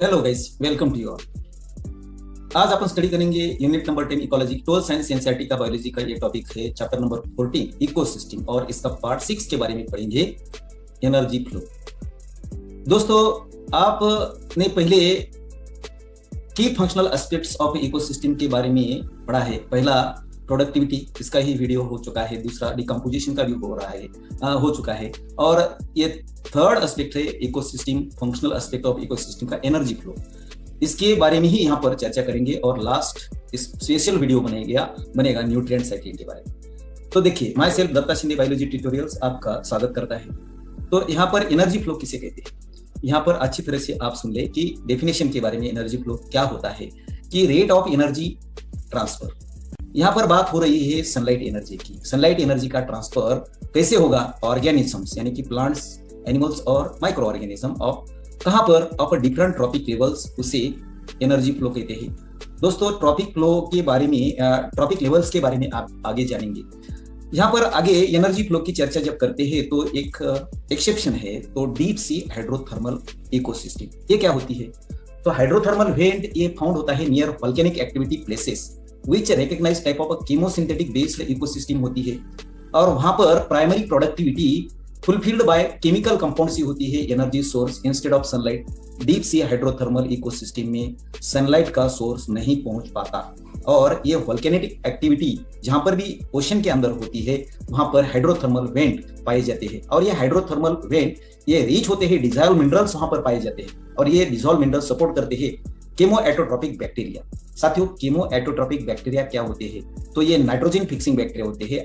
Hello guys, welcome to you all. आज अपन study करेंगे unit number 10 ecology, 12 science NCERT का बायोलॉजी का ये टॉपिक है, चैप्टर नंबर 14 इकोसिस्टम, और इसका पार्ट 6 के बारे में पढ़ेंगे, एनर्जी फ्लो। दोस्तों, आपने पहले की फंक्शनल एस्पेक्ट्स ऑफ इकोसिस्टम के बारे में पढ़ा है। पहला प्रोडक्टिविटी, इसका ही वीडियो हो चुका है। दूसरा डिकम्पोजिशन का भी हो रहा है, हो चुका है। और ये थर्ड एस्पेक्ट है ecosystem, functional aspect of ecosystem का एनर्जी फ्लो। इसके बारे में ही यहाँ पर चर्चा करेंगे, और लास्ट स्पेशल वीडियो बनेगा न्यूट्रिएंट साइकिल के बारे में। तो देखिए, myself Datta Shinde biology tutorials आपका स्वागत करता है। तो यहाँ पर एनर्जी फ्लो किसे कहते हैं, यहाँ पर अच्छी तरह से आप सुन ले कि डेफिनेशन के बारे में एनर्जी फ्लो क्या होता है, कि रेट ऑफ एनर्जी ट्रांसफर। यहाँ पर बात हो रही है सनलाइट एनर्जी की। सनलाइट एनर्जी का ट्रांसफर कैसे होगा? ऑर्गेनिजम्स यानी कि प्लांट्स, एनिमल्स और माइक्रो ऑर्गेनिज्म ऑफ कहां पर? ऑफ डिफरेंट ट्रॉपिक लेवल्स, उसे एनर्जी फ्लो कहते हैं। दोस्तों, ट्रॉपिक फ्लो के बारे में, ट्रॉपिक लेवल्स के बारे में आप आगे जानेंगे। यहाँ पर आगे एनर्जी फ्लो की चर्चा जब करते हैं तो एक एक्सेप्शन है, तो डीप सी हाइड्रोथर्मल इकोसिस्टम। ये क्या होती है? तो हाइड्रोथर्मल वेंट ये फाउंड होता है near volcanic activity places which recognized type of a chemosynthetic based ecosystem होती है, और वहां पर primary productivity fulfilled by chemical compounds होती है, energy source instead of sunlight. Deep sea hydrothermal ecosystem में सनलाइट का सोर्स नहीं पहुंच पाता, और ये वोल्केनिक एक्टिविटी जहां पर भी ओशन के अंदर होती है वहां पर हाइड्रोथर्मल वेंट पाए जाते हैं, और ये हाइड्रोथर्मल वेंट ये रीच होते हैं, डिजॉल्व मिनरल्स वहां पर पाए जाते हैं, और ये डिजॉल्व मिनरल्स सपोर्ट करते हैं केमोएटोट्रोपिक बैक्टीरिया। साथियों, केमोएटोट्रोपिक बैक्टीरिया क्या होते हैं? तो ये नाइट्रोजन फिक्सिंग बैक्टीरिया होते हैं,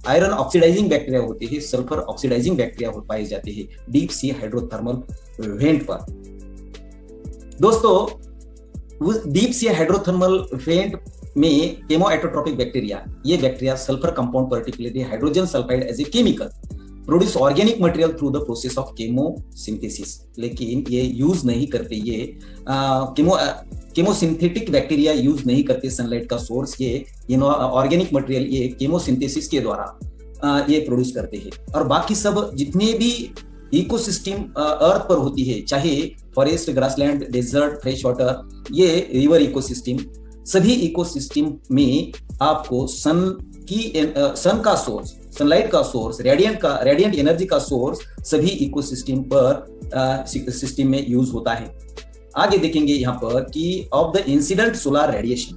आयरन ऑक्सीडाइजिंग बैक्टीरिया होते हैं, सल्फर ऑक्सीडाइजिंग बैक्टीरिया पाए जाते हैं डीप सी हाइड्रोथर्मल वेंट पर। दोस्तों, डीप सी हाइड्रोथर्मल वेंट में केमोएटोट्रोपिक बैक्टीरिया, ये bacteria sulphur compound, particularly hydrogen sulphide as a chemical produce organic material through the process of chemosynthesis. लेकिन ये यूज नहीं करते, ये केमोसिंथेटिक बैक्टीरिया यूज नहीं करते सनलाइट का सोर्स। ये ऑर्गेनिक मटेरियल ये केमोसिंथेसिस के द्वारा ये प्रोड्यूस करते हैं। और बाकी सब जितने भी इकोसिस्टम अर्थ पर होती है, चाहे forest, grassland, desert, fresh water, ये रिवर इकोसिस्टम, सभी इकोसिस्टम में आपको सन का सोर्स, सनलाइट का सोर्स, रेडिएंट एनर्जी का सोर्स सभी इकोसिस्टम पर सिस्टम में यूज होता है। आगे देखेंगे यहाँ पर कि of the incident solar radiation,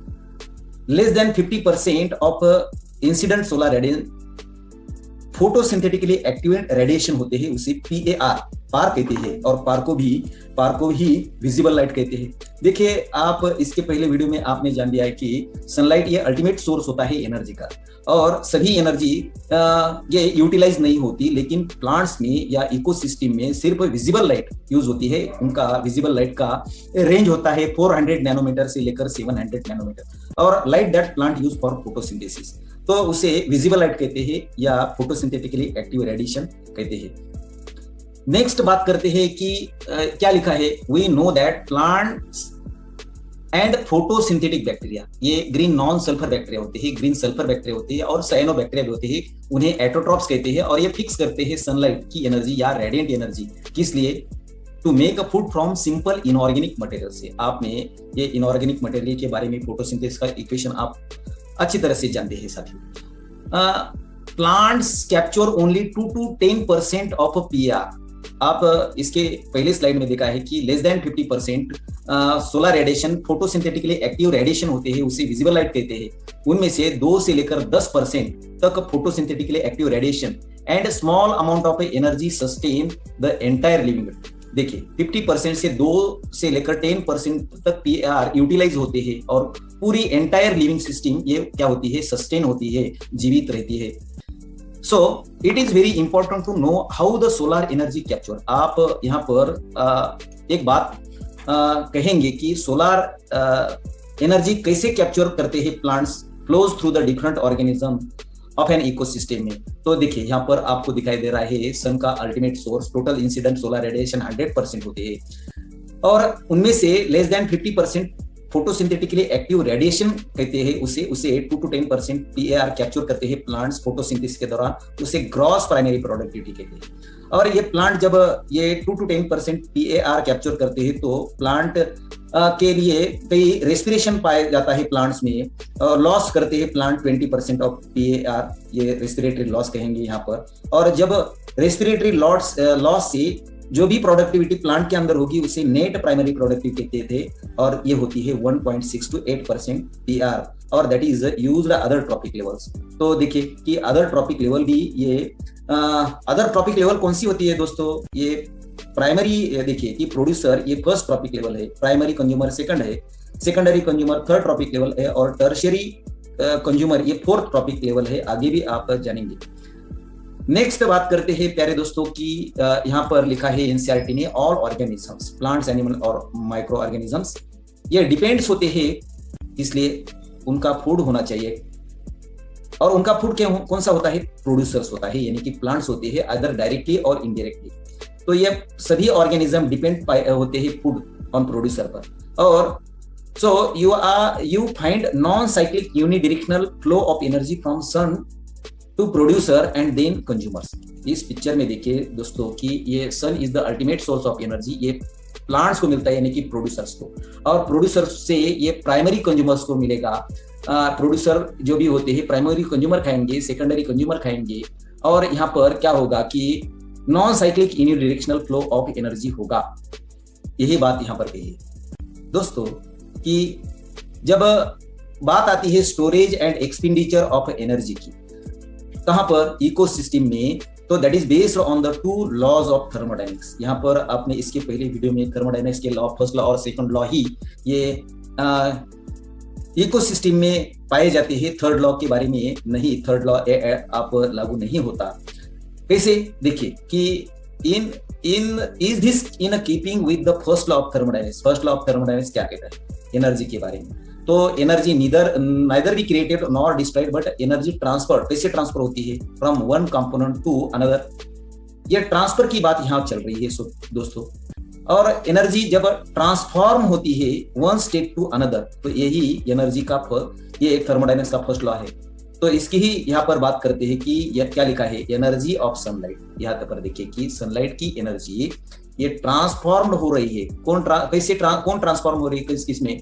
less than 50% of incident solar radiation photosynthetically active radiation होते हैं, उसे पार कहते हैं, और पार को ही विजिबल लाइट कहते हैं। देखिए, आप इसके पहले वीडियो में आपने जान लिया है कि सनलाइट ये अल्टीमेट सोर्स होता है एनर्जी का, और सभी एनर्जी ये यूटिलाइज नहीं होती, लेकिन प्लांट्स में या इकोसिस्टम में सिर्फ विजिबल लाइट यूज होती है। उनका विजिबल लाइट का रेंज होता है 400 नैनोमीटर से लेकर 700 नैनोमीटर, और light that plant use for photosynthesis, तो उसे विजिबल लाइट कहते हैं या फोटोसिंथेटिकली एक्टिव रेडिएशन कहते हैं। नेक्स्ट बात करते हैं कि क्या लिखा है, we know that plants and photosynthetic bacteria, ये ग्रीन नॉन सल्फर बैक्टीरिया होते हैं, ग्रीन सल्फर बैक्टीरिया होते हैं, और साइनो बैक्टीरिया भी होते हैं, उन्हें एटोट्रॉप्स कहते हैं, और ये फिक्स करते हैं सनलाइट की एनर्जी या रेडिएंट एनर्जी। किस लिए? To make a food from simple inorganic material से। आपने ये इनऑर्गेनिक मटेरियल के बारे में फोटोसिंथेसिस का इक्वेशन आप अच्छी तरह से जानते हैं साथियों। Plants capture only 2 to 10% of PR. आप इसके पहले स्लाइड में देखा है कि less than 50% solar radiation photosynthetically active radiation होते हैं, उसे विजिबल लाइट कहते हैं। उनमें से 2 से लेकर 10% तक photosynthetically active radiation and small amount of energy sustain the entire living. देखिए, 50% से 2 से लेकर 10% तक पीआर यूटिलाइज होते हैं, और पूरी एंटायर लिविंग सिस्टम ये क्या होती है? सस्टेन होती है, जीवित रहती है। So it is very important to know how the solar energy capture। आप यहाँ पर एक बात कहेंगे कि सोलर एनर्जी कैसे कैप्चर करते हैं plants, flows through the different organism of an ecosystem में। तो देखिए, यहाँ पर आपको दिखाई दे रहा है सन का ultimate source, total incident solar radiation 100% होते हैं, और उनमें से less than 50% photosynthetically active radiation कहते हैं उसे 2 to 10% पीएआर कैप्चर करते हैं प्लांट्स फोटोसिंथेसिस के दौरान, उसे ग्रॉस प्राइमरी प्रोडक्टिविटी कहते हैं। और ये प्लांट जब ये 2 to 10% पीएआर कैप्चर करते हैं तो प्लांट के लिए कई रेस्पिरेशन पाया जाता है प्लांट्स में, और लॉस करते हैं प्लांट 20% ऑफ पीएआर, ये रेस्पिरेटरी लॉस कहेंगे यहाँ पर। और जब रेस्पिरेटरी लॉस से जो भी प्रोडक्टिविटी प्लांट के अंदर होगी उसे नेट प्राइमरी प्रोडक्टिविटी कहते थे, और ये होती है 1.6 to 8% पीआर, और that is used other trophic levels. तो देखिए कि अदर ट्रॉपिक लेवल भी ये अदर ट्रॉपिक लेवल कौन सी होती है दोस्तों, ये प्राइमरी देखिए कि प्रोड्यूसर ये फर्स्ट ट्रॉपिक लेवल है, प्राइमरी कंज्यूमर सेकंड है, secondary consumer third trophic level है, और टर्शियरी कंज्यूमर ये फोर्थ ट्रॉपिक लेवल है। आगे भी आप जानेंगे। नेक्स्ट बात करते हैं प्यारे दोस्तों की यहाँ पर लिखा है एनसीईआरटी ने, ऑल ऑर्गेनिजम्स प्लांट्स एनिमल और माइक्रो ऑर्गेनिजम्स ये डिपेंड्स होते हैं, इसलिए उनका फूड होना चाहिए। और उनका फूड क्या कौन सा होता है, प्रोड्यूसर्स होता है, यानी कि प्लांट्स होते हैं अदर डायरेक्टली और इनडायरेक्टली। तो ये सभी ऑर्गेनिज्म डिपेंड होते हैं फूड ऑन प्रोड्यूसर पर। और so you find non cyclic unidirectional flow of energy from sun to producer and then consumers. इस पिक्चर में देखिए दोस्तों कि ये sun is the ultimate source of energy, ये प्लांट्स को मिलता है यानी कि प्रोड्यूसर्स को, और प्रोड्यूसर से ये प्राइमरी कंज्यूमर्स को मिलेगा। प्रोड्यूसर जो भी होते हैं प्राइमरी कंज्यूमर खाएंगे, सेकेंडरी कंज्यूमर खाएंगे, और यहाँ पर क्या होगा कि non cyclic unidirectional flow of energy होगा। यही बात यहाँ पर कही है दोस्तों कि जब बात आती है storage and expenditure of energy की, कहां पर इकोसिस्टम में, तो that is based on the two laws of thermodynamics. यहाँ पर आपने इसके पहले वीडियो में थर्मोडायनेमिक्स के लॉ, फर्स्ट लॉ और सेकंड लॉ ही ये इकोसिस्टम में पाए जाते हैं, थर्ड लॉ के बारे में नहीं, थर्ड लॉ आप लागू नहीं होता। कैसे देखिए कि is this in keeping with the first law of thermodynamics. First law of thermodynamics क्या कहता है एनर्जी के बारे में, तो energy neither be created nor destroyed but energy transfer, कैसे ट्रांसफर होती है from one component to another, ये ट्रांसफर की बात यहाँ चल रही है दोस्तों। और एनर्जी जब ट्रांसफॉर्म होती है वन स्टेट टू अनदर, तो यही एनर्जी का ये थर्मोडायनेमिक्स का फर्स्ट लॉ है। तो इसकी ही यहाँ पर बात करते हैं कि यह क्या लिखा है, एनर्जी ऑफ सनलाइट। यहाँ पर देखिए कि सनलाइट की एनर्जी ये ट्रांसफॉर्म हो रही है, कौन ट्रांसफॉर्म हो रही है किसमें,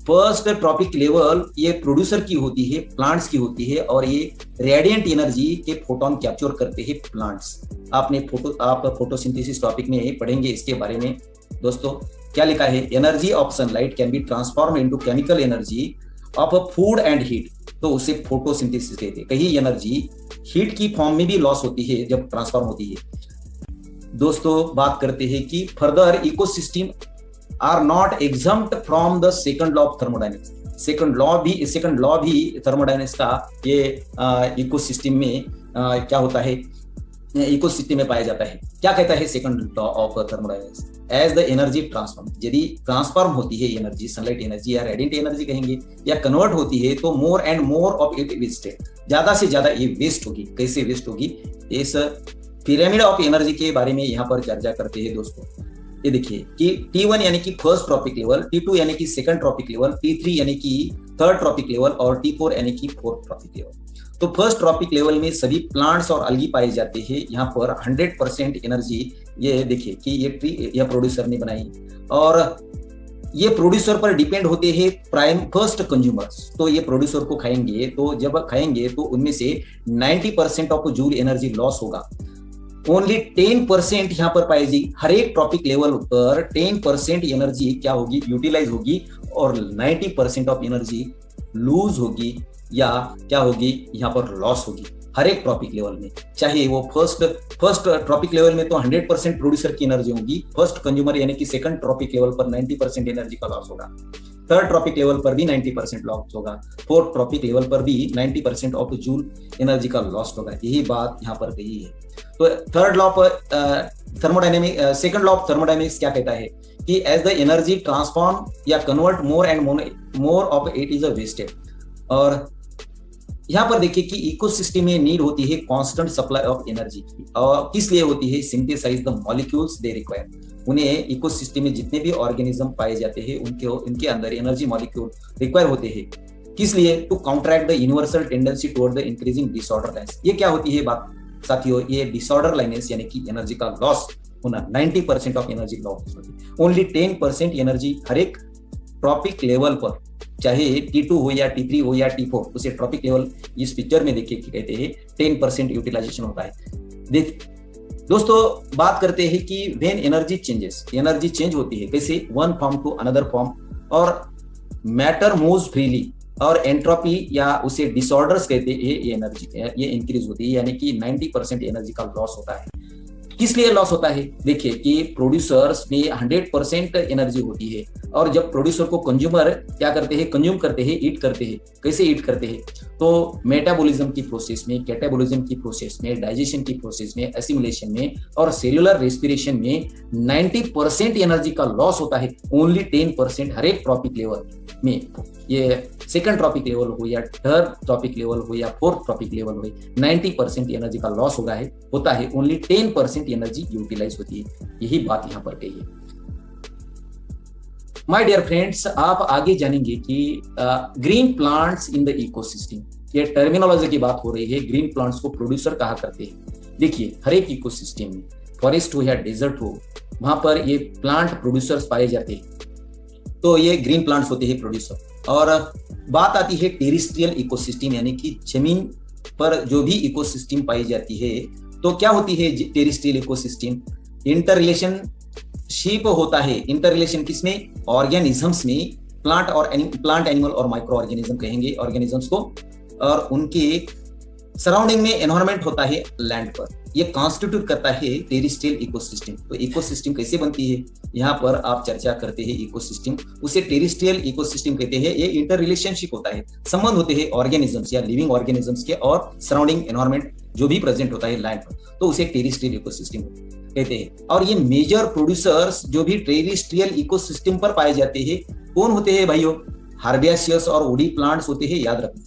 फर्स्ट ट्रॉपिक लेवल ये प्रोड्यूसर की होती है, प्लांट्स की होती है, और ये रेडिएंट एनर्जी के फोटोन कैप्चर करते हैं प्लांट्स। आप फोटोसिंथेसिस टॉपिक में पढ़ेंगे इसके बारे में दोस्तों। क्या लिखा है, energy of sunlight can be transform into chemical energy of food and heat, तो उसे फोटोसिंथेसिस कहते हैं। कहीं एनर्जी हीट की फॉर्म में भी लॉस होती है जब ट्रांसफॉर्म होती है। दोस्तों बात करते हैं कि further ecosystem are not exempt from the second law of thermodynamics. Second law भी थर्मोडायनेमिक्स का ये इकोसिस्टम में क्या होता है, इकोसिस्टम में पाया जाता है। क्या कहता है second law of thermodynamics, as the energy transform, यदि ट्रांसफॉर्म होती है एनर्जी, सनलाइट एनर्जी या रेडिएंट एनर्जी कहेंगे, या कन्वर्ट होती है, तो more and more of it wasted, ज्यादा से ज्यादा ये वेस्ट होगी। कैसे वेस्ट होगी, इस पिरामिड ऑफ एनर्जी के बारे में यहाँ पर चर्चा करते हैं दोस्तों। ये देखिए कि T1 यानी कि फर्स्ट ट्रॉपिक लेवल, T2 यानी कि सेकंड ट्रॉपिक लेवल, T3 यानी कि थर्ड ट्रॉपिक लेवल, और T4 यानी कि फोर्थ ट्रॉपिक लेवल। तो फर्स्ट ट्रॉपिक लेवल में सभी प्लांट्स और अलगी पाए जाते हैं। यहाँ पर 100% एनर्जी ये देखिए कि ये प्रोड्यूसर ने बनाई, और ये प्रोड्यूसर पर डिपेंड होते हैं फर्स्ट कंज्यूमर्स। तो ये प्रोड्यूसर को खाएंगे, तो जब खाएंगे तो उनमें से 90% ऑफ जूल एनर्जी लॉस होगा। ओनली 10% यहाँ पर पाएगी, हर एक ट्रॉपिक लेवल पर 10% एनर्जी क्या होगी, यूटिलाइज होगी, और 90% ऑफ एनर्जी लूज होगी या क्या होगी, यहाँ पर लॉस होगी हर एक ट्रॉपिक लेवल में। चाहे वो फर्स्ट ट्रॉपिक लेवल में तो 100% प्रोड्यूसर की एनर्जी होगी, फर्स्ट कंज्यूमर यानी कि सेकंड ट्रॉपिक लेवल पर 90% एनर्जी का लॉस होगा, थर्ड ट्रॉपिक लेवल पर भी 90% लॉस होगा, फोर्थ ट्रॉपिक लेवल पर भी 90% ऑफ जूल एनर्जी का लॉस होगा। यही बात यहाँ पर कही है। तो थर्ड लॉ पर सेकंड लॉ ऑफ थर्मोडायनेमिक्स क्या कहता है कि एज द एनर्जी ट्रांसफॉर्म या convert more and more of it is a wasted. और यहाँ पर देखिए कि इकोसिस्टम में नीड होती है कांस्टेंट सप्लाई ऑफ एनर्जी की, और किस लिए होती है, synthesise the molecules they require. उन्हें इकोसिस्टम में जितने भी ऑर्गेनिज्म पाए जाते हैं उनके अंदर एनर्जी मॉलिक्यूल रिक्वायर होते हैं। किस लिए? To counteract the universal tendency toward the increasing disorderness. ये क्या होती है बात साथियों? ये डिसऑर्डरलाइनेस यानी कि एनर्जी का लॉस होना। 90% ऑफ एनर्जी लॉस होती है, ओनली 10% एनर्जी हर एक ट्रॉपिक लेवल पर, चाहे T2 हो या T3 हो या T4, उसे ट्रॉपिक लेवल इस पिक्चर में देखिए कि कहते हैं 10% यूटिलाइजेशन होता है। देख दोस्तों, बात करते हैं कि when energy changes, energy change होती है कैसे? One form to another form, और मैटर मूव्स फ्रीली, और एंट्रोपी या उसे डिसऑर्डर्स कहते हैं, ये एनर्जी ये इंक्रीज होती है, यानी कि 90% एनर्जी का लॉस होता है। किस लिए लॉस होता है? देखिए कि प्रोड्यूसर्स में 100% एनर्जी होती है, और जब प्रोड्यूसर को कंज्यूमर क्या करते हैं? कंज्यूम करते हैं, ईट करते हैं। कैसे ईट करते हैं? तो मेटाबॉलिज्म की प्रोसेस में, कैटाबॉलिज्म की प्रोसेस में, डाइजेशन की प्रोसेस में, एसिमुलेशन में और सेल्यूलर रेस्पिरेशन में 90% एनर्जी का लॉस होता है, ओनली 10% हर एक ट्रॉपिक लेवल में। ये सेकंड ट्रॉपिक लेवल हो या थर्ड ट्रॉपिक लेवल हो या फोर्थ ट्रॉपिक लेवल हो, 90% एनर्जी का लॉस होता है, ओनली 10% एनर्जी यूटिलाइज होती है। यही बात यहाँ पर कही है। माय डियर फ्रेंड्स, आप आगे जानेंगे कि green plants in the ecosystem, ये टर्मिनोलॉजी की बात हो रही है। ग्रीन प्लांट्स को प्रोड्यूसर कहा करते हैं। देखिए हर एक इकोसिस्टम में, फॉरेस्ट हो या डेजर्ट हो, वहां पर ये प्लांट प्रोड्यूसर्स पाए जाते हैं, तो ये ग्रीन प्लांट्स होते हैं प्रोड्यूसर। और बात आती है टेरिस्ट्रियल इकोसिस्टम, यानी कि जमीन पर जो भी इकोसिस्टम पाई जाती है, तो क्या होती है टेरिस्ट्रियल इकोसिस्टम? इंटररिलेशनशिप होता है। इंटररिलेशन किसमें? ऑर्गेनिजम्स में, प्लांट एनिमल और माइक्रो ऑर्गेनिज्म कहेंगे ऑर्गेनिजम्स को, और उनके सराउंडिंग में एनवायरमेंट होता है लैंड पर। ये कॉन्स्टिट्यूट करता है टेरिस्ट्रियल इकोसिस्टम। तो इकोसिस्टम कैसे बनती है, यहाँ पर आप चर्चा करते हैं इकोसिस्टम, उसे टेरिस्ट्रियल इकोसिस्टम कहते हैं। ये इंटर रिलेशनशिप होता है, संबंध होते हैं ऑर्गेनिजम्स या लिविंग ऑर्गेनिजम्स के और सराउंडिंग एनवायरमेंट जो भी प्रेजेंट होता है लैंड पर, तो उसे टेरिस्ट्रियल इकोसिस्टम कहते हैं। और ये मेजर प्रोड्यूसर्स जो भी टेरिस्ट्रियल इकोसिस्टम पर पाए जाते हैं, कौन होते हैं भाइयों? हर्बेशियस और वुडी प्लांट्स होते हैं, याद रखना।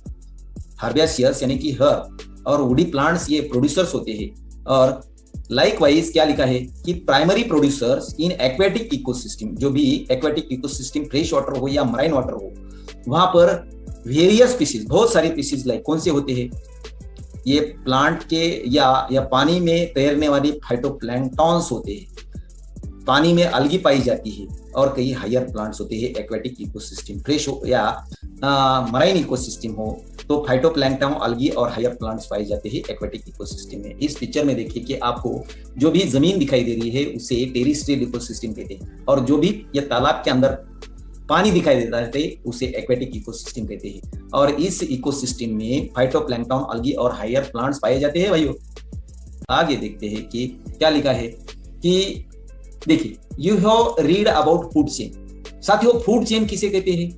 हर्बेशियस यानी कि हर्ब और वुडी प्लांट्स ये प्रोड्यूसर्स होते हैं। और लाइकवाइज क्या लिखा है कि primary producers in aquatic ecosystem, जो भी एक्वेटिक इकोसिस्टम फ्रेश वाटर हो या मराइन वाटर हो, वहां पर वेरियस स्पीशीज, बहुत सारी स्पीशीज लाइक कौन से होते हैं? ये प्लांट के या पानी में तैरने वाली फाइटोप्लैंक्टन्स होते हैं, पानी में अलगी पाई जाती है, और कई हायर प्लांट्स होते हैं एक्वेटिक इकोसिस्टम। फ्रेश हो या मराइन इकोसिस्टम हो तो फाइटोप्लैंक्टन, अलगी और हायर प्लांट्स पाए जाते हैं एक्वेटिक इकोसिस्टम में। इस पिक्चर में देखिए कि आपको जो भी जमीन दिखाई दे रही है उसे टेरिस्ट्रियल इकोसिस्टम कहते हैं, और जो भी ये तालाब के अंदर पानी दिखाई देता है उसे एक्वेटिक इकोसिस्टम कहते हैं। और इस इकोसिस्टम में फाइटोप्लैंक्टन, अलगी और हायर प्लांट्स पाए जाते हैं भाइयों। आगे देखते हैं कि क्या लिखा है कि देखिए, you have read about food chain. साथियों, फूड चेन किसे कहते हैं?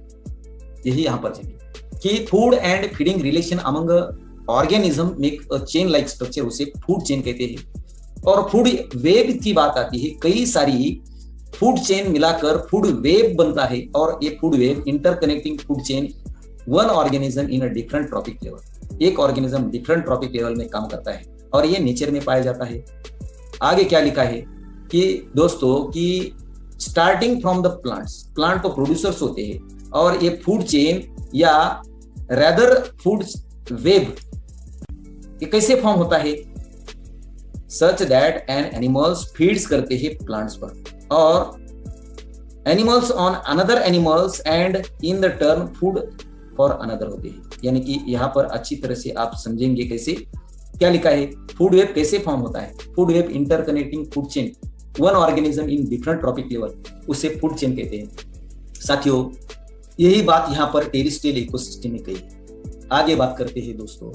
यही यहाँ पर देखिए कि food and feeding relation among organism make a chain like structure, उसे फूड चेन कहते हैं। और फूड वेब की बात आती है, कई सारी फूड चेन मिलाकर फूड वेब बनता है, और ये food web interconnecting food chain one organism in a different trophic level, एक ऑर्गेनिज्म डिफरेंट ट्रॉपिक लेवल में काम करता है, और ये नेचर में पाया जाता है। आगे क्या लिखा है कि दोस्तों कि starting from the plants, plant तो प्रोड्यूसर्स होते हैं, और ये फूड चेन या रेदर फूड वेब ये कैसे फॉर्म होता है? Such that an animals feeds करते हैं प्लांट्स पर, और animals on another animals and in the turn food for another होते हैं। यानी कि यहाँ पर अच्छी तरह से आप समझेंगे कैसे। क्या लिखा है? फूड वेब कैसे फॉर्म होता है? Food web interconnecting food chain one organism in different trophic level, उसे फूड चेन कहते हैं। साथियों, यही बात यहाँ पर टेरिस्ट्रियल इकोसिस्टम में कही। आगे बात करते हैं दोस्तों,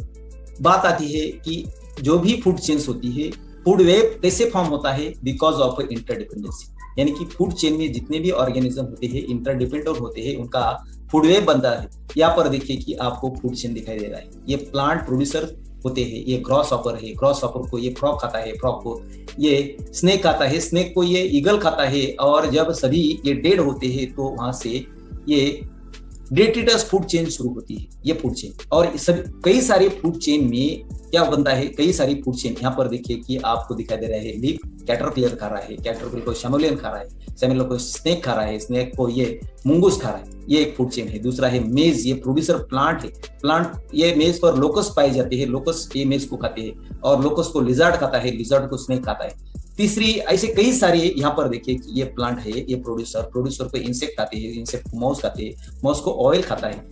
बात आती है कि जो भी फूड चेन्स होती है, फूड वेब कैसे फॉर्म होता है? बिकॉज ऑफ इंटरडिपेंडेंसी, यानी कि फूड चेन में जितने भी ऑर्गेनिज्म होते हैं इंटरडिपेंडेंट होते हैं, उनका फूड वेब बनता है। यहाँ पर देखिए कि आपको फूड चेन दिखाई दे रहा है। ये प्लांट प्रोड्यूसर होते हैं, ये ग्रॉस हॉपर है, ग्रॉस हॉपर को ये फ्रॉग खाता है, फ्रॉग को ये स्नेक खाता है, स्नेक को ये ईगल खाता है, और जब सभी ये डेड होते हैं तो वहां से ये डेट्रिटस फूड चेन शुरू होती है, ये फूड चेन। और सब कई सारे फूड चेन में क्या बनता है, कई सारी फूड चेन यहाँ पर देखिए कि आपको दिखाई दे रहा है, लीफ कैटरपिलर खा रहा है, कैटरपिलर को शैमोलियन खा रहा है, शैमोलियन को स्नेक खा रहा है, स्नेक को ये मुंगूस खा रहा है, ये एक फूड चेन है। दूसरा है मेज, ये प्रोड्यूसर प्लांट है, प्लांट ये मेज पर लोकस पाई जाती है, लोकस ये मेज को खाते हैं और लोकस को लिजर्ड खाता है, लिजर्ड को स्नेक खाता है। तीसरी ऐसे कई सारे यहाँ पर देखिए कि ये प्लांट है, ये प्रोड्यूसर को इंसेक्ट खाते हैं, इंसेक्ट को माउस खाते हैं, माउस को ऑयल खाता है।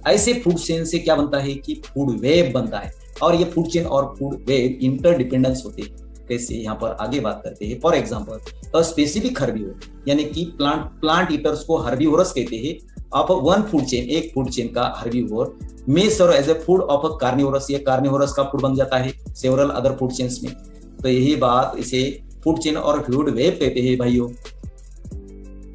ऐसे फूड चेन से क्या बनता है कि फूड वेब बनता है। और ये फूड चेन और फूड वेब इंटरडिपेंडेंस होते हैं। कैसे, यहाँ पर आगे बात करते हैं। फॉर एग्जाम्पल स्पेसिफिक हर्बीवोर, यानी कि प्लांट ईटर्स को हर्बीवोरस कहते हैं। ऑफ वन फूड चेन, एक फूड चेन का herbivore may serve as a food of a carnivorous, ये कार्निवोरस का फूड बन जाता है सेवरल अदर फूड चेन्स में। तो यही बात इसे फूड चेन और फूड वेब कहते हैं भाइयों।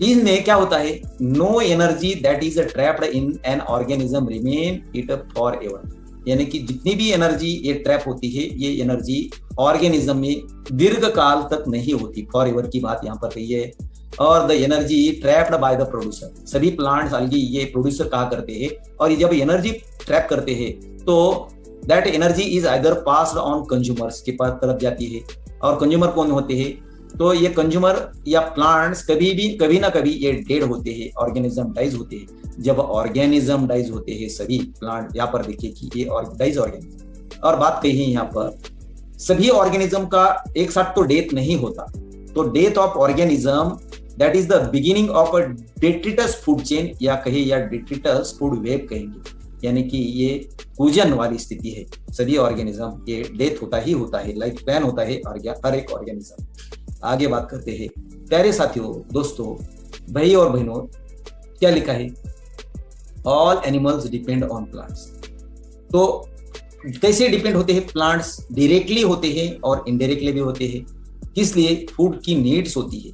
इसमें क्या होता है, no energy that is trapped in an organism remain it for ever, यानी कि जितनी भी एनर्जी ये ट्रैप होती है, ये एनर्जी ऑर्गेनिज्म में दीर्घ काल तक नहीं होती। फॉर एवर की बात यहाँ पर कही है। और the energy trapped by the producer, सभी प्लांट्स अलगी ये प्रोड्यूसर कहा करते हैं। और ये जब एनर्जी ट्रैप करते हैं तो that energy is either passed on consumers के पास तरफ जाती है। और कंज्यूमर कौन होते हैं, तो ये कंज्यूमर या प्लांट्स कभी ना कभी ये डेड होते हैं, ऑर्गेनिज्म डाइज होते हैं। जब ऑर्गेनिज्म डाइज होते हैं सभी प्लांट, यहाँ पर देखिए कि ये डाइज ऑर्गेनिज्म। और बात कही है यहाँ पर, सभी ऑर्गेनिज्म का एक साथ तो डेथ नहीं होता। तो death of organism that is the beginning of a detritus food chain, या कहे या डेट्रिटस फूड वेब कहेंगे, यानी कि ये कूजन वाली स्थिति है। सभी ऑर्गेनिज्म ये डेथ होता ही होता है, लाइफ स्पैन होता है हर एक ऑर्गेनिज्म। आगे बात करते हैं प्यारे साथियों, दोस्तों, भाई और बहनों, क्या लिखा है, all animals depend on plants. तो कैसे डिपेंड होते हैं प्लांट्स, डायरेक्टली होते हैं और इनडायरेक्टली भी होते हैं। किस लिए, फूड की नीड्स होती है।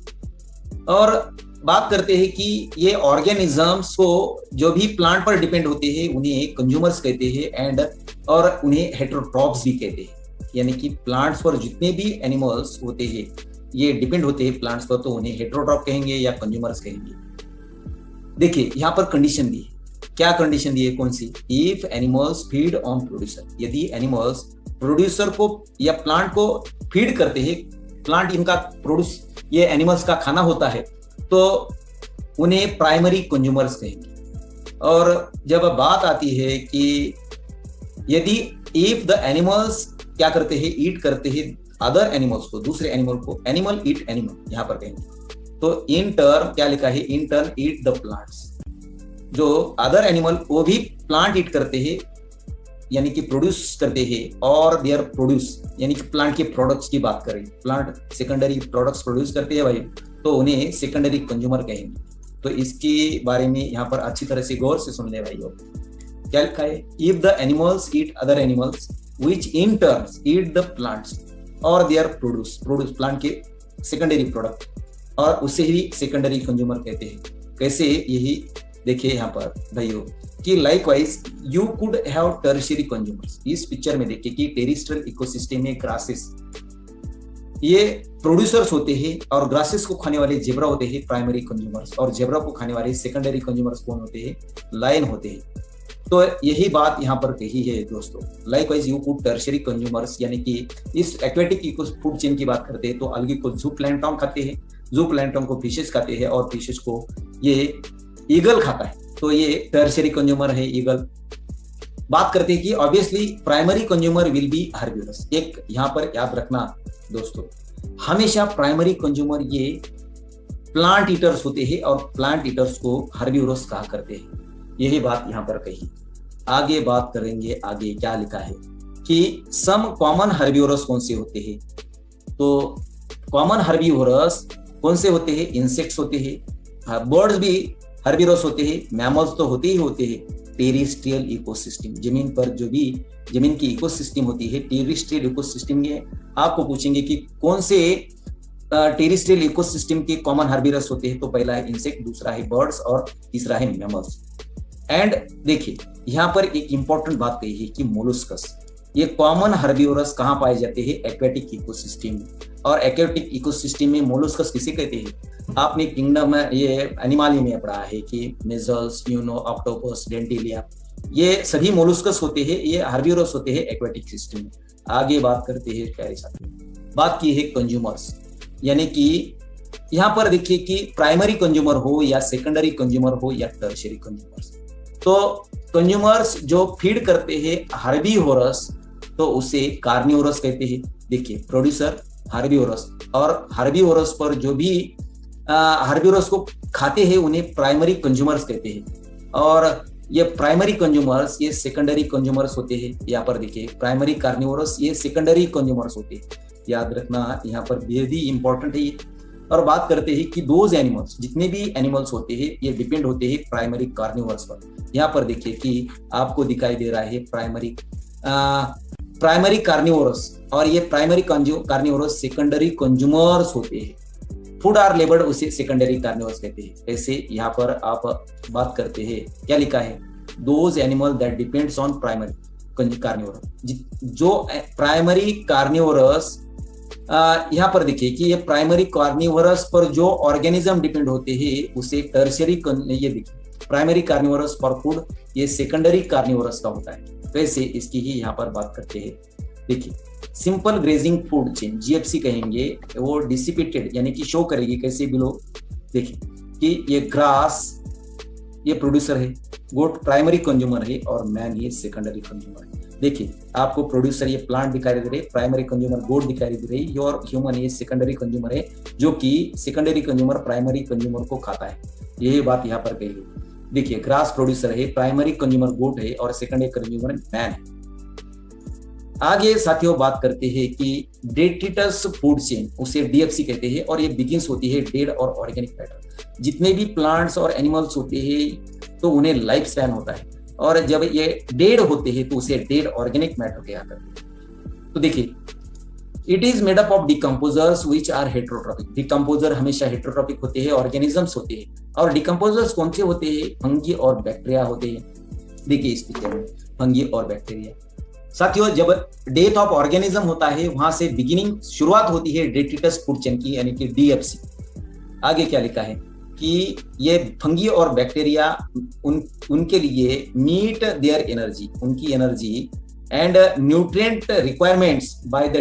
और बात करते हैं कि ये ऑर्गेनिजम्स को जो भी प्लांट पर डिपेंड होते हैं उन्हें कंज्यूमर्स कहते हैं एंड और उन्हें हेटेरोट्रॉप्स भी कहते हैं। यानी कि प्लांट्स पर जितने भी एनिमल्स होते हैं ये डिपेंड होते हैं प्लांट्स पर, तो उन्हें हेटेरोट्रॉप कहेंगे या कंज्यूमर्स कहेंगे। देखिए यहाँ पर कंडीशन दी है, क्या कंडीशन दी है, कौन सी, if animals feed on producer, यदि एनिमल्स प्रोड्यूसर को या प्लांट को फीड करते हैं, प्लांट इनका प्रोड्यूस ये एनिमल्स का खाना होता है, तो उन्हें प्राइमरी कंज्यूमर्स कहेंगे। और जब बात आती है कि यदि इफ द एनिमल्स क्या करते हैं, ईट करते हैं अदर एनिमल्स को, दूसरे एनिमल को, एनिमल ईट एनिमल यहाँ पर कहेंगे, तो इन टर्म क्या लिखा है, in turn eat the plants. जो अदर एनिमल वो भी प्लांट ईट करते हैं, यानी कि प्रोड्यूस करते हैं, और देयर प्रोड्यूस यानी कि प्लांट के प्रोडक्ट्स की बात करें, प्लांट सेकेंडरी प्रोडक्ट्स प्रोड्यूस करते हैं भाई, तो उन्हें सेकेंडरी कंज्यूमर कहेंगे। तो इसके बारे में यहाँ पर अच्छी तरह से गौर से सुन ले भाइयों। क्या लिखा है, if the animals eat other animals which in turns eat the plants और देयर प्रोड्यूस प्लांट के सेकेंडरी प्रोडक्ट, और उसे ही सेकेंडरी कंज्यूमर कहते हैं। कैसे, यही देखिए यहाँ पर भाइयों कि likewise you could have tertiary consumers. इस पिक्चर में देखिए कि टेरिस्ट्रियल इकोसिस्टम में ग्रासेस ये प्रोड्यूसर्स होते हैं और ग्रासेस को खाने वाले जेब्रा होते हैं प्राइमरी कंज्यूमर्स, और जेब्रा को खाने वाले सेकेंडरी कंज्यूमर्स कौन होते हैं, लायन होते हैं। तो यही बात यहाँ पर कही है दोस्तों। Likewise you could tertiary consumers, यानी कि इस एक्वेटिक इको फूड चेन की बात करते हैं तो अलगी को जू प्लैंटन खाते हैं, जू प्लैंटन को फिशेस खाते हैं, और फिशेस को ये ईगल खाता है, तो ये टर्शियरी कंज्यूमर है ईगल। बात करते हैं कि obviously primary consumer will be herbivores. एक यहाँ पर याद रखना दोस्तों, हमेशा प्राइमरी कंज्यूमर ये प्लांट ईटर्स होते हैं और प्लांट ईटर्स को हर्बिवोरस कहा करते हैं। यही बात यहाँ पर कही। आगे बात करेंगे, आगे क्या लिखा है कि सम कॉमन हर्बिवोरस कौन से होते हैं। तो कॉमन हर्बिवोरस कौन से होते हैं, इंसेक्ट्स होते हैं, बर्ड्स भी हर्बिवोरस होते हैं, मैमल्स तो होते ही होते हैं। टेरिस्ट्रियल इकोसिस्टम, जमीन पर जो भी जमीन की इकोसिस्टम होती है, टेरिस्ट्रियल इकोसिस्टम में आपको पूछेंगे कि कौन से टेरिस्ट्रियल इकोसिस्टम के कॉमन हर्बिवोरस होते हैं, तो पहला है इंसेक्ट, दूसरा है बर्ड्स और तीसरा है मैमल्स। एंड देखिए यहाँ पर एक इंपॉर्टेंट बात कही है कि मोलस्कस, ये कॉमन हर्बिवोरस कहाँ पाए जाते हैं? एक्वेटिक इकोसिस्टम में। और एक्वेटिक इकोसिस्टम में मोलस्कस किसे कहते हैं? आपने किंगडम में ये एनिमाली में पढ़ा है कि मेजल्स, ऑक्टोपस, डेंटिलिया, ये सभी मोलस्कस होते हैं, ये हर्बिवोरस होते हैं एक्वेटिक सिस्टम में। आगे बात करते हैं प्यारे साथियों, बात की है कंज्यूमर्स, यानी कि यहाँ पर देखिए कि प्राइमरी कंज्यूमर हो या सेकेंडरी कंज्यूमर हो या टर्शियरी कंज्यूमर्स। तो कंज्यूमर्स जो फीड करते हैं हर्बिवोरस, तो उसे कार्निवोरस कहते हैं। देखिए प्रोड्यूसर हर्बिवोरस, और हर्बिवोरस पर जो भी हर्बिवोरस को खाते हैं उन्हें प्राइमरी कंज्यूमर्स कहते हैं। और ये प्राइमरी कंज्यूमर्स ये सेकेंडरी कंज्यूमर्स होते हैं। यहाँ पर देखिए प्राइमरी कार्निवोरस ये सेकेंडरी कंज्यूमर्स होते हैं, याद रखना यहाँ पर बेहद ही इंपॉर्टेंट है ये। और बात करते हैं कि दोज एनिमल्स, जितने भी एनिमल्स होते हैं ये डिपेंड होते हैं प्राइमरी कार्निवोरस पर। यहाँ पर देखिए कि आपको दिखाई दे रहा है प्राइमरी कार्निवोरस, और ये प्राइमरी कार्निवोरस सेकेंडरी कंज्यूमर्स होते हैं। फूड आर लेबल्ड उसे सेकेंडरी कार्निवोरस कहते हैं। ऐसे यहाँ पर आप बात करते हैं, क्या लिखा है? Those animal that depends on primary carnivorous, जो प्राइमरी कार्निवोरस, यहाँ पर देखिए कि ये प्राइमरी कार्निवोरस पर जो ऑर्गेनिज्म डिपेंड होते हैं उसे टर्शियरी, ये देखिए प्राइमरी कार्निवोरस फॉर फूड, ये सेकेंडरी कार्निवोरस का होता है। वैसे इसकी ही यहाँ पर बात करते हैं। देखिए simple grazing food chain, GFC कहेंगे, वो डिसिपेटेड यानी कि शो करेगी कैसे बिलो। देखिए कि ये ग्रास ये प्रोड्यूसर है, गोट प्राइमरी कंज्यूमर है, और मैन ये सेकेंडरी कंज्यूमर है। देखिए आपको प्रोड्यूसर ये प्लांट दिखाई दे रहे, प्राइमरी कंज्यूमर गोट दिखाई दे रही, और ह्यूमन ये सेकेंडरी कंज्यूमर है, जो कि सेकेंडरी कंज्यूमर प्राइमरी कंज्यूमर को खाता है। यही बात यहाँ पर कही है। देखिए ग्रास प्रोड्यूसर है, प्राइमरी कंज्यूमर गोट है, और सेकेंडरी कंज्यूमर मैन है। आगे साथियों बात करते हैं कि डेट्रिटस फूड चेन, उसे डीएफसी कहते हैं, और ये बिगिंस होती है डेड और ऑर्गेनिक मैटर। जितने भी प्लांट्स और एनिमल्स होते हैं तो उन्हें लाइफ स्पैन होता है, और जब ये डेड होते हैं तो उसे डेड ऑर्गेनिक मैटर कहा करते हैं। तो देखिए it is made up of decomposers which are heterotrophic. Decomposer हमेशा हेट्रोट्रॉपिक होते हैं, ऑर्गेनिजम्स होते हैं, और डिकम्पोजर्स कौन से होते हैं? फंगी और बैक्टीरिया होते हैं। देखिए इस पिक्चर में फंगी और बैक्टीरिया। साथियों जब डेथ ऑफ ऑर्गेनिज्म होता है वहां से बिगिनिंग शुरुआत होती है डेट्रिटस फूड चेन की, यानी कि डीएफसी। आगे क्या लिखा है कि ये फंगी और बैक्टीरिया उनके लिए मीट देयर एनर्जी, उनकी energy and nutrient requirements by the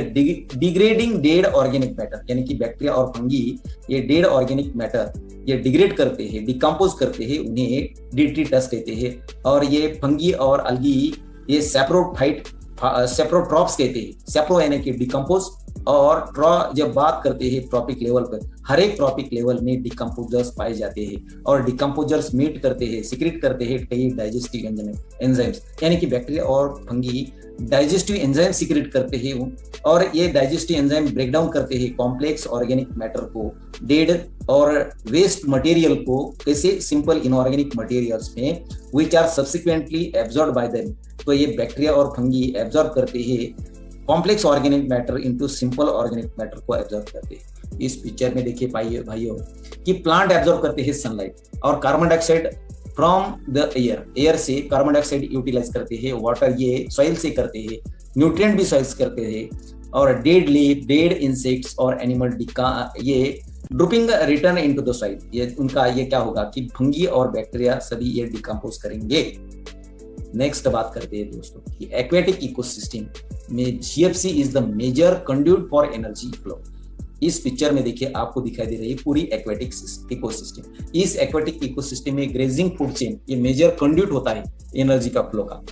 degrading dead organic matter, यानी कि बैक्टीरिया और फंगी ये डेड ऑर्गेनिक मैटर ये डिग्रेड करते हैं, डिकम्पोज करते हैं, उन्हें डेट्रिटस कहते हैं। और ये फंगी और अलगी ये सेप्रोट्रॉप्स कहते हैं। सेप्रो यानी कि डिकम्पोज, और ट्रॉ जब बात करते हैं ट्रॉपिक लेवल पर, हर एक ट्रॉपिक लेवल में डिकम्पोजर्स पाए जाते हैं, और डिकम्पोजर्स मीट करते हैं, सिक्रेट करते हैं कई डाइजेस्टिव एंजाइम्स, यानी कि बैक्टीरिया और फंगी डाइजेस्टिव एंजाइम सिक्रेट करते हैं, और ये डाइजेस्टिव एंजाइम ब्रेक डाउन करते हैं कॉम्प्लेक्स ऑर्गेनिक मैटर को, डेड और वेस्ट मटेरियल को, कैसे सिंपल इनऑर्गेनिक मटेरियल्स में, which are subsequently absorb by them. तो ये बैक्टीरिया और फंगी एब्जॉर्ब करते हैं complex organic matter into simple organic matter को एब्जॉर्ब करते हैं। इस पिक्चर में देखिए भाइयों कि प्लांट एब्जॉर्ब करते हैं सनलाइट और carbon dioxide from the air से कार्बन डाइऑक्साइड यूटिलाइज करते हैं, वाटर ये सॉइल से करते हैं, न्यूट्रिएंट भी सॉइल से करते हैं, और डेड लीफ, डेड इंसेक्ट्स और एनिमल ये drooping return into the soil. ये उनका ये क्या होगा कि फंगी और बैक्टीरिया सभी ये डिकम्पोज करेंगे। नेक्स्ट बात करते हैं दोस्तों कि एक्वेटिक इकोसिस्टम में GFC is the major conduit for energy flow. इस पिक्चर में देखिए आपको दिखाई दे रही है पूरी एक्वेटिक इकोसिस्टम। इस एक्वेटिक इकोसिस्टम में ग्रेजिंग फूड चेन ये मेजर कंड्यूट होता है एनर्जी का फ्लो का,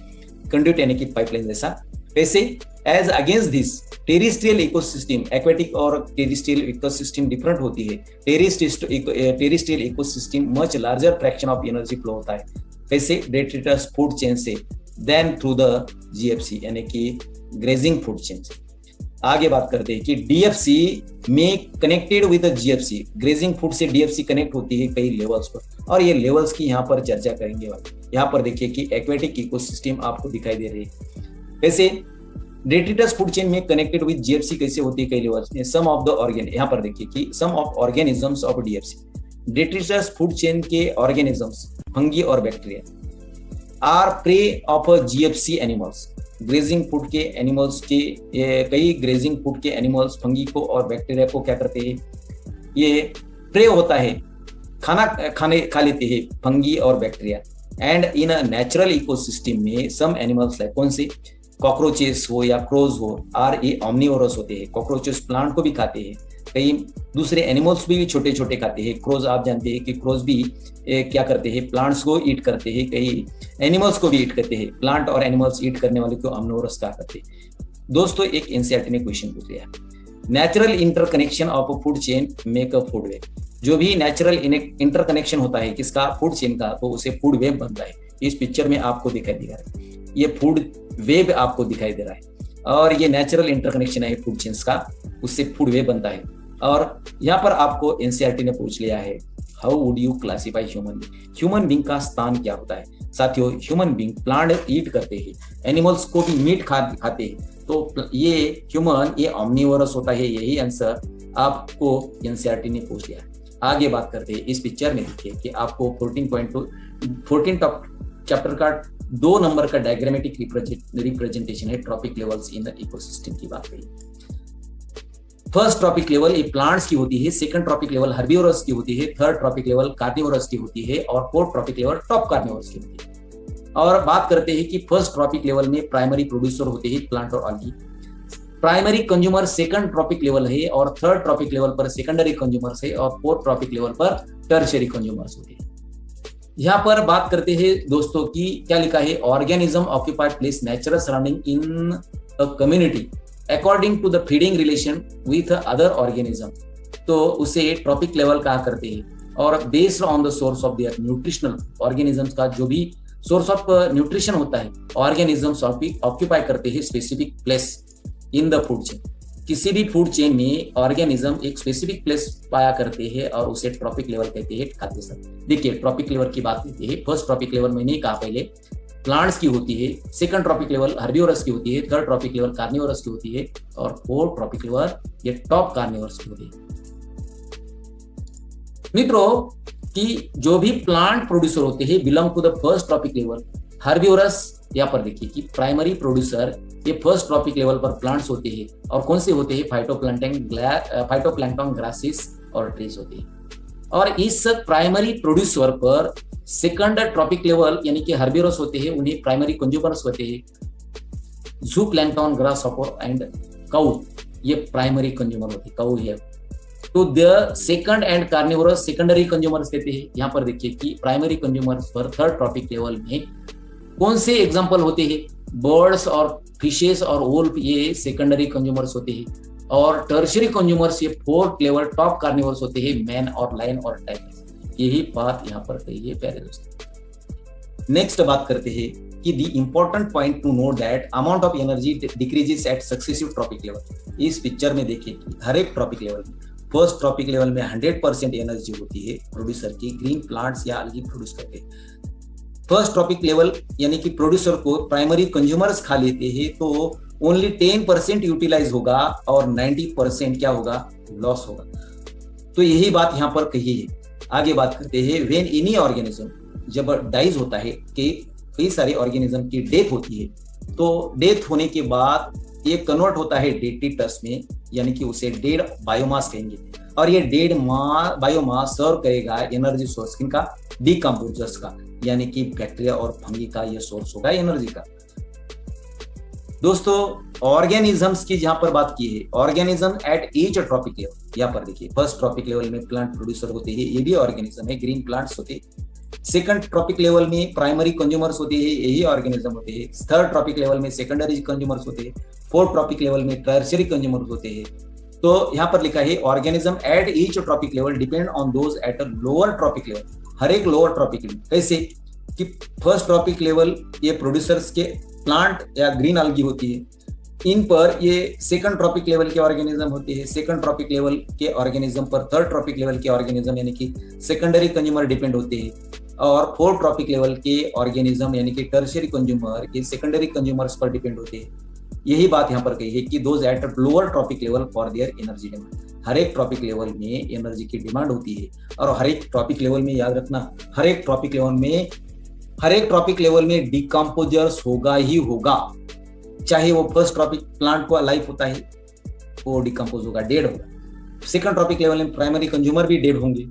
कंड्यूट यानी कि पाइपलाइन जैसा। वैसे as against this terrestrial ecosystem, aquatic और टेरिस्ट्रियल इकोसिस्टम डिफरेंट होती है। Terrestrial ecosystem much larger fraction of energy flow होता है, कैसे डेट्रिटस फूड चेन से, देन थ्रू द जीएफसी यानी कि ग्रेजिंग फूड चेन से। आगे बात करते हैं कि डीएफसी में connected with GFC, grazing food से डीएफसी कनेक्ट होती है कई लेवल्स पर, और ये लेवल्स की यहाँ पर चर्चा करेंगे। यहाँ पर देखिए कि एक्वेटिक इकोसिस्टम आपको दिखाई दे रही है। वैसे डेट्रिटस फूड चेन में कनेक्टेड विद जीएफसी कैसे होती है कई लेवल्स में। सम ऑफ द ऑर्गेन, यहाँ पर देखिए कि some of organisms of DFC, detritus food chain के ऑर्गेनिजम्स फंगी और bacteria are prey of GFC animals. Grazing food के एनिमल्स के कई ग्रेजिंग फूड के एनिमल्स फंगी को और बैक्टीरिया को क्या करते हैं, ये प्रे होता है, खा लेते हैं फंगी और bacteria. And in a natural ecosystem में सम एनिमल्स लाइक कौन से, कॉकरोचेस हो या क्रोज हो, आर ये ऑमनीवोरस होते हैं। कॉकरोचेस प्लांट को भी खाते हैं, कई दूसरे एनिमल्स भी छोटे छोटे खाते हैं। क्रोज आप जानते हैं कि क्रोज भी क्या करते हैं, प्लांट्स को ईट करते हैं, कई एनिमल्स को भी ईट करते हैं। प्लांट और एनिमल्स ईट करने वाले को ऑमनीवोरस कहा करते हैं। दोस्तों एक एनसीईआरटी ने क्वेश्चन पूछ लिया, natural interconnection of a food chain make a food web. जो भी नेचुरल इंटरकनेक्शन होता है किसका, फूड चेन का, तो उसे फूड वेब बनता है। इस पिक्चर में आपको दिखाई दे रहा है, ये फूड वेब आपको दिखाई दे रहा है, और ये नेचुरल इंटरकनेक्शन है फूड चेन्स का, उससे फूड वेब बनता है। और यहाँ पर आपको एनसीईआरटी ने पूछ लिया है, how would you classify human being. Human being का स्थान क्या होता है। साथियों ह्यूमन बींग प्लांट ईट करते हैं, एनिमल्स को भी मीट खाते हैं, तो ये ह्यूमन ये ऑमनीवोरस होता है। यही आंसर आपको एनसीईआरटी ने पूछ लिया है। आगे बात करते हैं, इस पिक्चर में देखिए कि आपको 14 टॉप चैप्टर का 2 नंबर का डायग्रामेटिक रिप्रेजेंटेशन है tropic levels in the ecosystem की बात कही। फर्स्ट ट्रॉपिक लेवल ये प्लांट्स की होती है, सेकंड ट्रॉपिक लेवल हर्बिवोरस की होती है, थर्ड ट्रॉपिक लेवल कार्निवोरस की होती है, और fourth trophic level top carnivorous की होती है। और बात करते हैं कि फर्स्ट ट्रॉपिक लेवल में प्राइमरी प्रोड्यूसर होते हैं प्लांट और algae, primary consumer second trophic level है, और थर्ड ट्रॉपिक लेवल पर सेकेंडरी कंज्यूमर्स है, और फोर्थ ट्रॉपिक लेवल पर टर्शियरी कंज्यूमर्स होते हैं। यहाँ पर बात करते हैं दोस्तों की क्या लिखा है, organism occupied place natural surrounding in a community according to the feeding relation with other organism, तो उसे ट्रॉपिक लेवल कहा करते हैं। और based on the source of their nutritional, organisms का जो भी सोर्स ऑफ न्यूट्रिशन होता है, ऑर्गेनिजम्स ऑक्यूपाई करते हैं specific place in the food chain. किसी भी फूड चेन में ऑर्गेनिज्म एक स्पेसिफिक प्लेस पाया करते हैं और उसे ट्रॉपिक लेवल कहते हैं खाद्य स्तर। देखिए ट्रॉपिक लेवल की बात करते हैं, फर्स्ट ट्रॉपिक लेवल मैंने कहा पहले प्लांट्स की होती है, सेकंड ट्रॉपिक लेवल हर्बिवोरस की होती है, थर्ड ट्रॉपिक लेवल कार्निवोरस की होती है, और फोर्थ ट्रॉपिक लेवल ये टॉप कार्निवोरस की होती है। मित्रों कि जो भी प्लांट प्रोड्यूसर होते हैं belong to the first trophic level herbivorous. यहाँ पर देखिए कि प्राइमरी प्रोड्यूसर ये फर्स्ट ट्रॉपिक लेवल पर प्लांट्स होते हैं, और कौन से होते हैं, फाइटोप्लैंक्टन, ग्रासेस और ट्रीज होते हैं। और इस प्राइमरी प्रोड्यूसर पर सेकंड ट्रॉपिक लेवल यानी कि हर्बिवोरस होते हैं, उन्हें प्राइमरी कंज्यूमर्स होते हैं, ज़ूप्लैंक्टन, ग्रासहॉपर एंड काउ, ये प्राइमरी कंज्यूमर होते हैं, काउ है। तो the second and carnivorous secondary consumers कहते हैं। यहाँ पर देखिए कि प्राइमरी कंज्यूमर्स पर थर्ड ट्रॉपिक लेवल में कौन से एग्जांपल होते हैं, बर्ड्स और फिशेस और वुल्फ ये सेकेंडरी कंज्यूमर्स होते हैं, और टर्शियरी कंज्यूमर्स ये फोर्थ लेवल टॉप कार्निवोरस होते हैं, मैन और लायन और टाइगर। यही बात यहाँ पर कही है प्यारे दोस्तों। नेक्स्ट बात करते हैं कि the important point to note that amount of energy decreases at successive trophic level. इस पिक्चर में देखिए कि हर एक ट्रॉपिक लेवल में, फर्स्ट ट्रॉपिक लेवल में 100% एनर्जी होती है प्रोड्यूसर की, ग्रीन प्लांट्स या algae प्रोड्यूस करते हैं। फर्स्ट ट्रॉपिक लेवल यानी कि प्रोड्यूसर को प्राइमरी कंज्यूमर्स खा लेते हैं, तो ओनली 10% यूटिलाइज होगा और 90% क्या होगा, लॉस होगा। तो यही बात यहाँ पर कही है। आगे बात करते हैं, व्हेन एनी ऑर्गेनिज्म जब डाइज होता है कि कई सारे ऑर्गेनिज्म की डेथ होती है, तो डेथ होने के बाद ये कन्वर्ट होता है डेट्रिटस में, यानी कि उसे डेड बायोमास कहेंगे, और ये डेड बायोमास सर्व करेगा एनर्जी सोर्स किनका, डिकम्पोजर्स का, यानी कि बैक्टीरिया और फंगी का ये सोर्स होगा एनर्जी का। दोस्तों ऑर्गेनिजम्स की जहां पर बात की है, organism at each trophic level, यहाँ पर देखिए फर्स्ट ट्रॉपिक लेवल में प्लांट प्रोड्यूसर होते हैं, ये भी ऑर्गेनिज्म है, ग्रीन प्लांट्स होते हैं। सेकंड ट्रॉपिक लेवल में प्राइमरी कंज्यूमर्स होते हैं, यही ऑर्गेनिज्म होते हैं। थर्ड ट्रॉपिक लेवल में सेकेंडरी कंज्यूमर्स होते हैं, फोर्थ ट्रॉपिक लेवल में टर्शियरी कंज्यूमर्स होते हैं। तो यहाँ पर लिखा है organism at each trophic level depend on those at a lower trophic level. हर एक लोअर ट्रॉपिक लेवल कैसे कि फर्स्ट ट्रॉपिक लेवल ये प्रोड्यूसर्स के प्लांट या ग्रीन algae होती है, इन पर ये सेकंड ट्रॉपिक लेवल के ऑर्गेनिज्म होते हैं। सेकंड ट्रॉपिक लेवल के ऑर्गेनिज्म पर थर्ड ट्रॉपिक लेवल के ऑर्गेनिज्म यानी कि सेकेंडरी कंज्यूमर डिपेंड होते हैं, और फोर्थ ट्रॉपिक लेवल के ऑर्गेनिज्म यानी कि टर्शियरी कंज्यूमर के सेकेंडरी कंज्यूमर्स पर डिपेंड होते हैं। यही बात यहाँ पर कही है कि those at lower trophic level for their energy demand. हर एक ट्रॉपिक लेवल में एनर्जी की डिमांड होती है, और हर एक ट्रॉपिक लेवल में याद रखना, हर एक ट्रॉपिक लेवल में डिकम्पोजर्स होगा ही होगा। चाहे वो फर्स्ट ट्रॉपिक प्लांट को लाइफ होता है वो डिकम्पोज होगा, डेड होगा। सेकंड ट्रॉपिक लेवल में प्राइमरी कंज्यूमर भी डेड होंगे,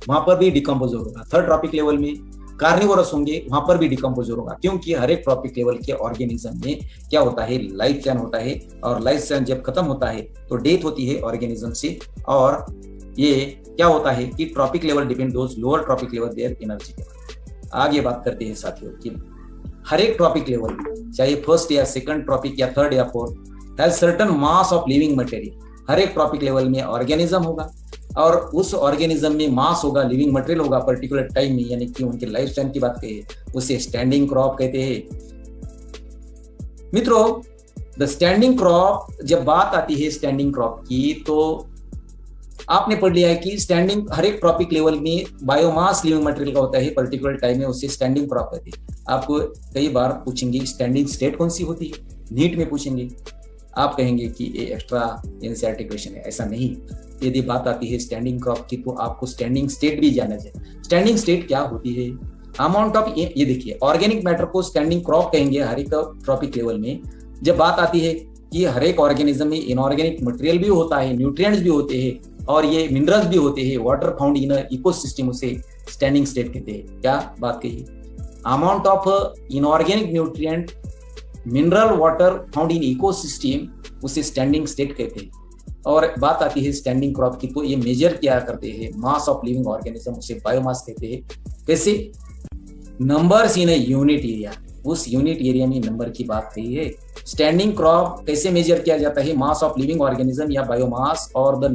वहां पर भी डिकम्पोज होगा। थर्ड ट्रॉपिक लेवल में कार्निवोरस होंगे, वहां पर भी डिकम्पोज होगा, क्योंकि हर एक ट्रॉपिक लेवल के ऑर्गेनिज्म में क्या होता है, लाइफ चैन होता है, और लाइफ चैन जब खत्म होता है तो डेथ होती है ऑर्गेनिज्म से। और ये क्या होता है कि trophic level depend those lower trophic level their energy level. आगे बात करते हैं साथियों कि हर एक ट्रॉपिक लेवल चाहे फर्स्ट या सेकंड ट्रॉपिक या थर्ड या fourth has certain mass of living material. हर एक ट्रॉपिक लेवल में ऑर्गेनिज्म होगा और उस ऑर्गेनिज्म में मास होगा, लिविंग मटेरियल होगा पर्टिकुलर टाइम में, यानी कि उनके लाइफ टाइम की बात करिए उसे स्टैंडिंग क्रॉप कहते हैं। मित्रों, द स्टैंडिंग क्रॉप, जब बात आती है स्टैंडिंग क्रॉप की तो आपने पढ़ लिया है कि स्टैंडिंग हर एक ट्रॉपिक लेवल में बायोमास लिविंग मटेरियल का होता है पर्टिकुलर टाइम में, उसे स्टैंडिंग क्रॉप कहते हैं। आपको कई बार पूछेंगे स्टैंडिंग स्टेट कौन सी होती है, नीट में पूछेंगे, आप कहेंगे कि ये एक्स्ट्रा एनसीईआरटी क्वेश्चन है, ऐसा नहीं। यदि बात आती है स्टैंडिंग क्रॉप की तो आपको स्टैंडिंग स्टेट भी जानना चाहिए। स्टैंडिंग स्टेट क्या होती है, अमाउंट ऑफ, ये देखिए ऑर्गेनिक मैटर को स्टैंडिंग क्रॉप कहेंगे हर एक ट्रॉपिक लेवल में। जब बात आती है कि हर एक ऑर्गेनिज्म में इनऑर्गेनिक मटेरियल भी होता है, न्यूट्रिएंट्स भी होते हैं और ये मिनरल्स भी होते हैं, वाटर फाउंड इन इकोसिस्टम, उसे स्टैंडिंग स्टेट कहते हैं। क्या बात कही, amount of inorganic nutrient, mineral, water found in ecosystem, उसे स्टैंडिंग स्टेट कहते हैं। और बात आती है स्टैंडिंग क्रॉप की तो ये मेजर क्या करते हैं, मास ऑफ लिविंग ऑर्गेनिज्म, उसे बायोमास कहते हैं। कैसे, numbers in a unit area, उस यूनिट एरिया में नंबर की बात कही है। स्टैंडिंग क्रॉप कैसे मेजर किया जाता है, मास ऑफ लिविंग ऑर्गेनिज्म या बायोमास और the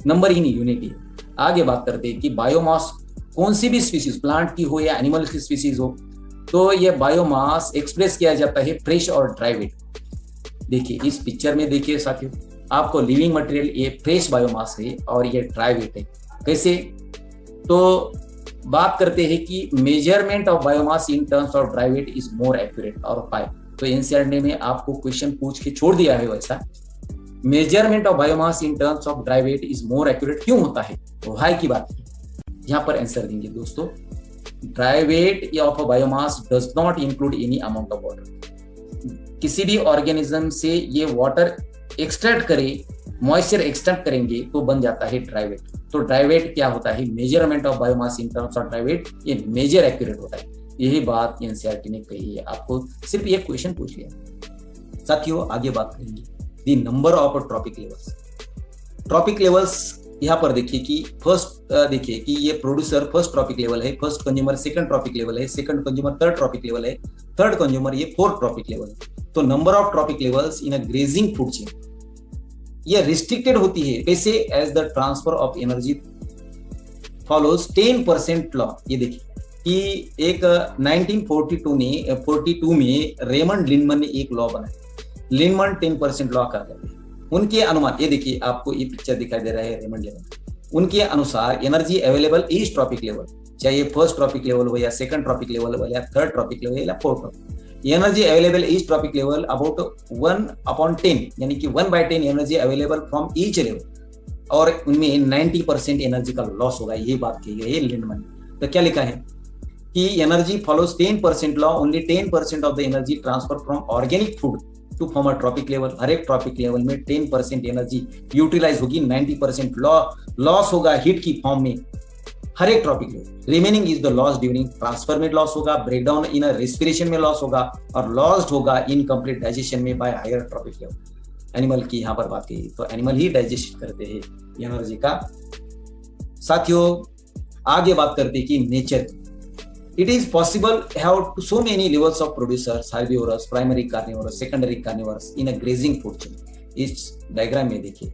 number in unit area. आगे बात करते हैं कि बायोमास कौन सी भी स्पीसीज, प्लांट की हो या एनिमल की स्पीसीज हो, तो ये बायोमास एक्सप्रेस किया जाता है फ्रेश और ड्राई वेट। देखिए इस पिक्चर में देखिए साथियों, आपको लिविंग मटेरियल ये फ्रेश बायोमास है और ये ड्राई वेट है। कैसे, तो बात करते हैं कि measurement of biomass in terms of dry weight is more accurate और फाइव। तो एनसीईआरटी ने आपको क्वेश्चन पूछ के छोड़ दिया है वैसा, measurement of biomass in terms of dry weight is more accurate क्यों होता है, वाई की बात है, यहाँ पर आंसर देंगे दोस्तों। Dry weight of biomass does not include any amount of water. किसी भी ऑर्गेनिज्म से ये वाटर एक्सट्रैक्ट करे, मॉइस्चर एक्सट्रैक्ट करेंगे तो बन जाता है ड्राई वेट। तो ड्राई वेट क्या होता है, measurement of biomass in terms of dry weight, ये मेजर एक्यूरेट होता है। यही बात एनसीईआरटी ने कही है, आपको सिर्फ ये क्वेश्चन पूछ लिया। साथियों आगे बात करेंगे the number of trophic levels. Trophic levels यहाँ पर देखिए कि फर्स्ट, देखिए कि ये प्रोड्यूसर फर्स्ट ट्रॉपिक लेवल है, first consumer second trophic level है, second consumer third trophic level है, थर्ड कंज्यूमर ये फोर्थ ट्रॉपिक लेवल है। तो number of trophic levels in a grazing food chain ये रिस्ट्रिक्टेड होती है। कैसे, as the transfer of energy follows 10% law. ये देखिए कि एक 1942 में रेमंड लिंडमन ने एक लॉ बनाया, लिंडमन 10% लॉ कर देते हैं। उनके अनुमान, ये देखिए आपको ये पिक्चर दिखाई दे रहा है रेमंड लिंडमन, उनके अनुसार energy available each trophic level, चाहे फर्स्ट ट्रॉपिक लेवल हो या सेकंड ट्रॉपिक लेवल हो या थर्ड ट्रॉपिक लेवल या fourth trophic, energy available each trophic level about 1/10, यानी कि 1/10 energy available from each level, और उनमें 90% एनर्जी का लॉस होगा। ये बात कही है लिंडमन। तो क्या लिखा है कि energy follows 10% law, only 10% of the energy transfer from organic food to form a trophic level. हर एक ट्रॉपिक लेवल में 10% एनर्जी यूटिलाइज होगी, 90% लॉस होगा हीट की फॉर्म में हर एक trophic level. Remaining is the loss during transfer में लॉस होगा, ब्रेकडाउन इन रेस्पिरेशन में लॉस होगा और लॉस्ट होगा इनकम्प्लीट डाइजेशन में by higher trophic level. Animal की यहाँ पर बात की तो एनिमल ही डाइजेस्ट करते हैं एनर्जी का। साथियों आगे बात करते हैं कि nature, it is possible have so many levels of producers, herbivorous, primary carnivorous, secondary carnivorous in a grazing food chain। इस डायग्राम में देखिए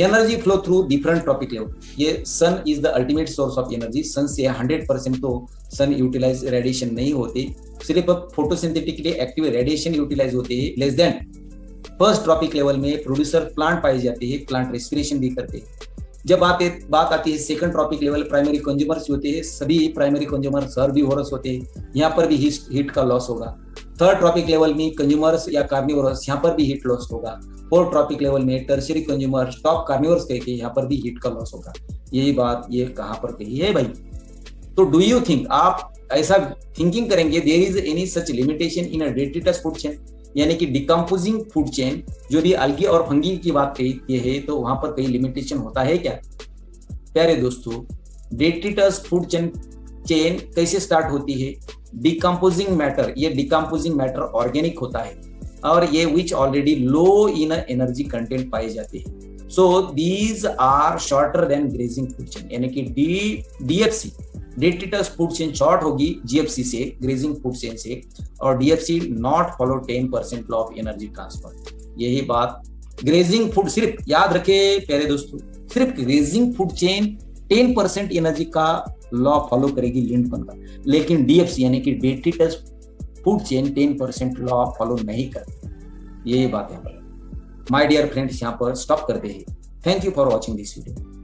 energy flow through different trophic level. ये sun is the ultimate source of energy. Sun से 100% तो सन utilise radiation नहीं होती, सिर्फ photosynthetically active radiation utilise होते हैं। Less than first trophic level में प्रोड्यूसर प्लांट पाए जाते हैं, प्लांट रेस्पिरेशन भी करते हैं। जब बात आती है second trophic level, primary consumers होते हैं, सभी प्राइमरी कंज्यूमर्स हर्बिवोरस होते हैं, यहाँ पर भी हीट का लॉस होगा। थर्ड ट्रॉपिक लेवल में कंज्यूमर्स या कार्निवोरस, यहाँ पर भी हीट लॉस होगा। फोर्थ ट्रॉपिक लेवल में टर्शियरी कंज्यूमर्स, टॉप कार्निवोरस कह के यहाँ पर भी हीट का लॉस होगा। यही बात ये कहाँ पर कही है भाई। तो डू यू थिंक, आप ऐसा थिंकिंग करेंगे there is any such limitation in a detritus food chain, यानी कि डिकम्पोजिंग फूड चेन, जो भी अलगी और फंगी की बात कही है, तो वहां पर कई लिमिटेशन होता है क्या? प्यारे दोस्तों, डेट्रिटस फूड चेन कैसे स्टार्ट होती है? डिकम्पोजिंग मैटर, ये डिकम्पोजिंग मैटर ऑर्गेनिक होता है और ये which already low in energy content पाए जाते हैं। So these are shorter than grazing food chain, यानी कि DFC detritus food chain short होगी जीएफसी से, ग्रेजिंग फूड चेन से, और DFC not follow 10% law of energy transfer. यही बात ग्रेजिंग फूड, सिर्फ याद रखे प्यारे दोस्तों, सिर्फ ग्रेजिंग फूड चेन 10% एनर्जी का लॉ फॉलो करेगी लिंटमैन का, लेकिन डीएफसी यानी कि detritus food chain 10% law follow नहीं करती। यही बात है। माय डियर फ्रेंड्स, यहाँ पर स्टॉप करते हैं। Thank you for watching this video.